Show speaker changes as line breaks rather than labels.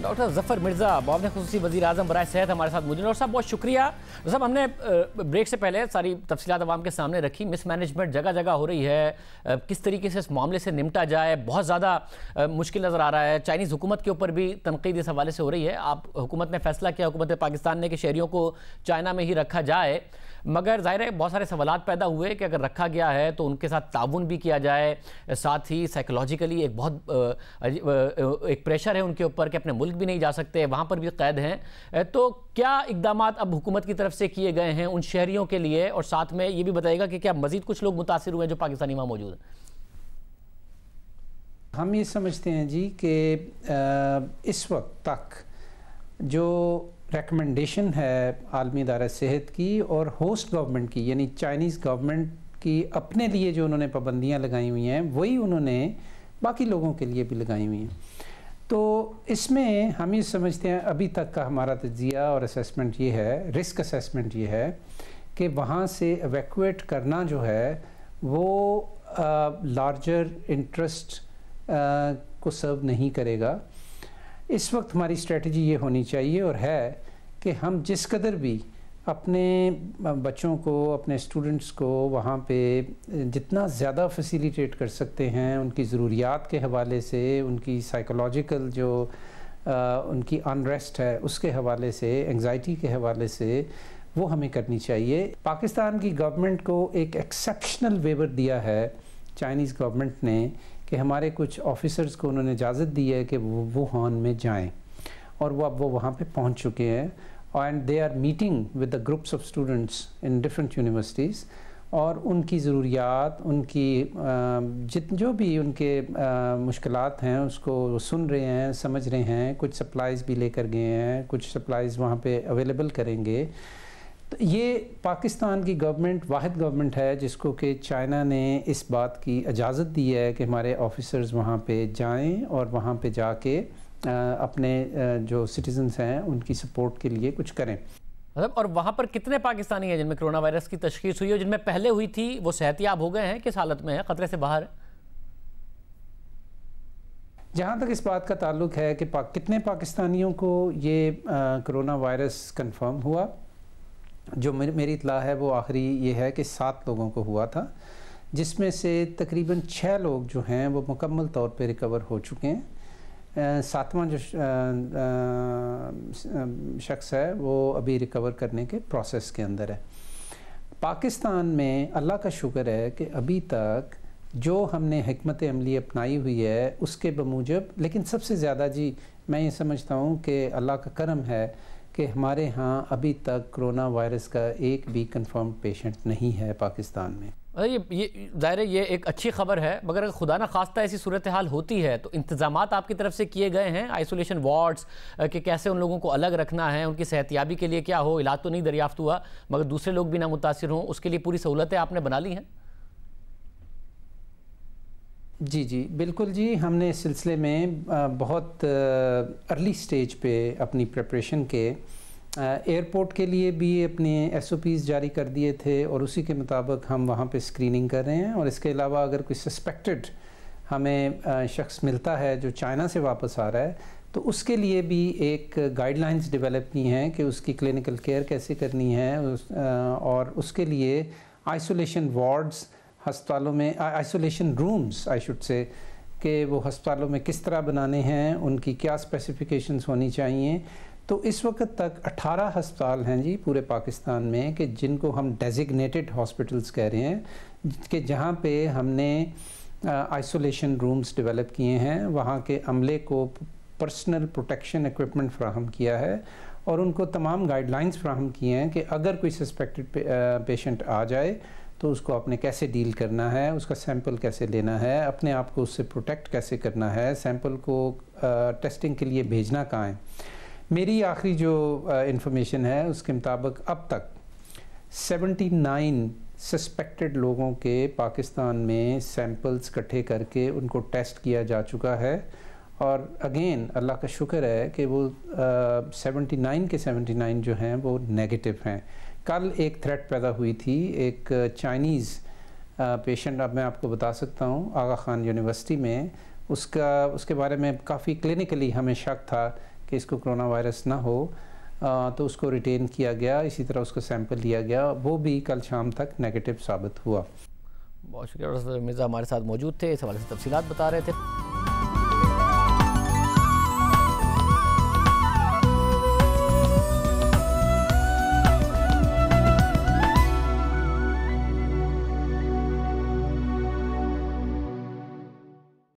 Doctor ظفر مرزا معاون خصوصی وزیر اعظم برائے صحت ہمارے ساتھ موجود ہیں۔ ڈاکٹر صاحب بہت شکریہ۔ صاحب ہم نے بریک سے پہلے ساری تفصیلات عوام کے سامنے رکھی، مس مینجمنٹ جگہ جگہ ہو رہی ہے، کس طریقے سے اس معاملے سے نمٹا جائے بہت زیادہ مشکل نظر آ رہا ہے۔ چائنیز حکومت کے اوپر بھی تنقید اس حوالے سے ہو رہی ہے۔ حکومت نے فیصلہ کیا، حکومت پاکستان نے، کہ شہریوں کو چائنا میں ہی رکھا جائے، مگر ظاہر ہے بہت سارے سوالات پیدا ہوئے کہ اگر رکھا گیا ہے تو ان کے ساتھ تعاون بھی کیا جائے، ساتھ ہی سائیکولوجیکلی ایک بہت ایک پریشر ہے ان کے اوپر کہ اپنے ملک بھی نہیں جا سکتے، وہاں پر بھی قید ہیں۔ تو کیا اقدامات اب حکومت کی طرف سے کیے گئے ہیں ان شہریوں کے لیے، اور ساتھ میں یہ بھی بتائیے گا کہ کیا مزید کچھ لوگ متاثر ہوئے ہیں جو پاکستانی وہاں موجود ہیں؟
ہم یہ سمجھتے ہیں جی کہ اس وقت تک جو ریکمنڈیشن ہے عالمی ادارہ صحت کی اور ہوسٹ گورنمنٹ کی، یعنی چائنیز گورنمنٹ کی اپنے لیے جو انہوں نے پابندیاں لگائی ہوئی ہیں، وہی انہوں نے باقی لوگوں کے لیے بھی لگائی ہوئی ہیں۔ تو اس میں ہم یہ سمجھتے ہیں ابھی تک کا ہمارا تجزیہ اور اسیسمنٹ یہ ہے، رسک اسیسمنٹ یہ ہے کہ وہاں سے ایویکویٹ کرنا جو ہے وہ لارجر انٹرسٹ کو سرو نہیں کرے گا۔ اس وقت ہماری اسٹریٹجی یہ ہونی چاہیے اور ہے کہ ہم جس قدر بھی اپنے بچوں کو، اپنے اسٹوڈنٹس کو وہاں پہ جتنا زیادہ فیسیلیٹیٹ کر سکتے ہیں ان کی ضروریات کے حوالے سے، ان کی سائیکولوجیکل جو ان کی انریسٹ ہے اس کے حوالے سے، انگزائٹی کے حوالے سے، وہ ہمیں کرنی چاہیے۔ پاکستان کی گورنمنٹ کو ایک ایکسیپشنل ویور دیا ہے چائنیز گورنمنٹ نے کہ ہمارے کچھ آفیسرز کو انہوں نے اجازت دی ہے کہ وہ ووہان میں جائیں، اور وہ اب وہاں پہ پہنچ چکے ہیں، and they are meeting with the groups of students in different universities, اور ان کی ضروریات، ان کی جو بھی ان کے مشکلات ہیں اس کو سن رہے ہیں، سمجھ رہے ہیں، کچھ سپلائز بھی لے کر گئے ہیں، کچھ سپلائز وہاں پہ اویلیبل کریں گے۔ تو یہ پاکستان کی گورنمنٹ واحد گورنمنٹ ہے جس کو کہ چائنا نے اس بات کی اجازت دی ہے کہ ہمارے آفیسرز وہاں پہ جائیں اور وہاں پہ جا کے اپنے جو سٹیزنز ہیں ان کی سپورٹ کے لیے کچھ کریں۔
اور وہاں پر کتنے پاکستانی ہیں جن میں کرونا وائرس کی تشخیص ہوئی ہے، جن میں پہلے ہوئی تھی وہ صحت یاب ہو گئے ہیں، کس حالت میں ہے، خطرے سے باہر ہے؟
جہاں تک اس بات کا تعلق ہے کہ کتنے پاکستانیوں کو یہ کرونا وائرس کنفرم ہوا، جو میری اطلاع ہے وہ آخری یہ ہے کہ 7 لوگوں کو ہوا تھا، جس میں سے تقریباً 6 لوگ جو ہیں وہ مکمل طور پہ ریکور ہو چکے ہیں۔ 7واں جو شخص ہے وہ ابھی ریکور کرنے کے پروسیس کے اندر ہے۔ پاکستان میں اللہ کا شکر ہے کہ ابھی تک جو ہم نے حکمت عملی اپنائی ہوئی ہے اس کے بموجب، لیکن سب سے زیادہ جی میں یہ سمجھتا ہوں کہ اللہ کا کرم ہے کہ ہمارے ہاں ابھی تک کرونا وائرس کا ایک بھی کنفرم پیشنٹ نہیں ہے پاکستان میں۔
یہ ظاہر ہے یہ ایک اچھی خبر ہے، مگر اگر خدا نہ خواستہ ایسی صورتحال ہوتی ہے تو انتظامات آپ کی طرف سے کیے گئے ہیں آئسولیشن وارڈز کہ کیسے ان لوگوں کو الگ رکھنا ہے، ان کی صحتیابی کے لیے کیا ہو، علاج تو نہیں دریافت ہوا مگر دوسرے لوگ بھی نہ متاثر ہوں، اس کے لیے پوری سہولتیں آپ نے بنا لی ہیں؟
جی بالکل جی، ہم نے اس سلسلے میں بہت ارلی سٹیج پہ اپنی پریپریشن کے ایئرپورٹ کے لیے بھی اپنے ایس او پیز جاری کر دیے تھے، اور اسی کے مطابق ہم وہاں پہ اسکریننگ کر رہے ہیں، اور اس کے علاوہ اگر کوئی سسپیکٹڈ ہمیں شخص ملتا ہے جو چائنا سے واپس آ رہا ہے تو اس کے لیے بھی ایک گائیڈ لائنز ڈیولپ کی ہیں کہ اس کی کلینکل کیئر کیسے کرنی ہے، اور اس کے لیے آئسولیشن وارڈز ہسپتالوں میں، isolation rooms I should say, کہ وہ ہسپتالوں میں کس طرح بنانے ہیں، ان کی کیا اسپیسیفیکیشنز ہونی چاہیے۔ تو اس وقت تک 18 ہسپتال ہیں جی پورے پاکستان میں کہ جن کو ہم ڈیزگنیٹڈ ہاسپٹلز کہہ رہے ہیں، کہ جہاں پہ ہم نے آئسولیشن رومز ڈیولپ کیے ہیں، وہاں کے عملے کو پرسنل پروٹیکشن ایکوپمنٹ فراہم کیا ہے، اور ان کو تمام گائیڈ لائنز فراہم کیے ہیں کہ اگر کوئی سسپیکٹڈ پیشنٹ آ جائے تو اس کو آپ نے کیسے ڈیل کرنا ہے، اس کا سیمپل کیسے لینا ہے، اپنے آپ کو اس سے پروٹیکٹ کیسے کرنا ہے، سیمپل کو ٹیسٹنگ کے لیے بھیجنا کہاں ہے۔ میری آخری جو انفارمیشن ہے اس کے مطابق اب تک 79 سسپیکٹڈ لوگوں کے پاکستان میں سیمپلز اکٹھے کر کے ان کو ٹیسٹ کیا جا چکا ہے، اور اگین اللہ کا شکر ہے کہ وہ 79 کے 79 جو ہیں وہ نیگیٹو ہیں۔ کل ایک تھریٹ پیدا ہوئی تھی، ایک چائنیز پیشنٹ، اب میں آپ کو بتا سکتا ہوں، آغا خان یونیورسٹی میں، اس کے بارے میں کافی کلینکلی ہمیں شک تھا کہ اس کو کرونا وائرس نہ ہو، تو اس کو ریٹین کیا گیا، اسی طرح اس کو سیمپل لیا گیا، وہ بھی کل شام تک نیگیٹو ثابت ہوا۔
بہت شکریہ ڈاکٹر مرزا ہمارے ساتھ موجود تھے، اس حوالے سے تفصیلات بتا رہے تھے۔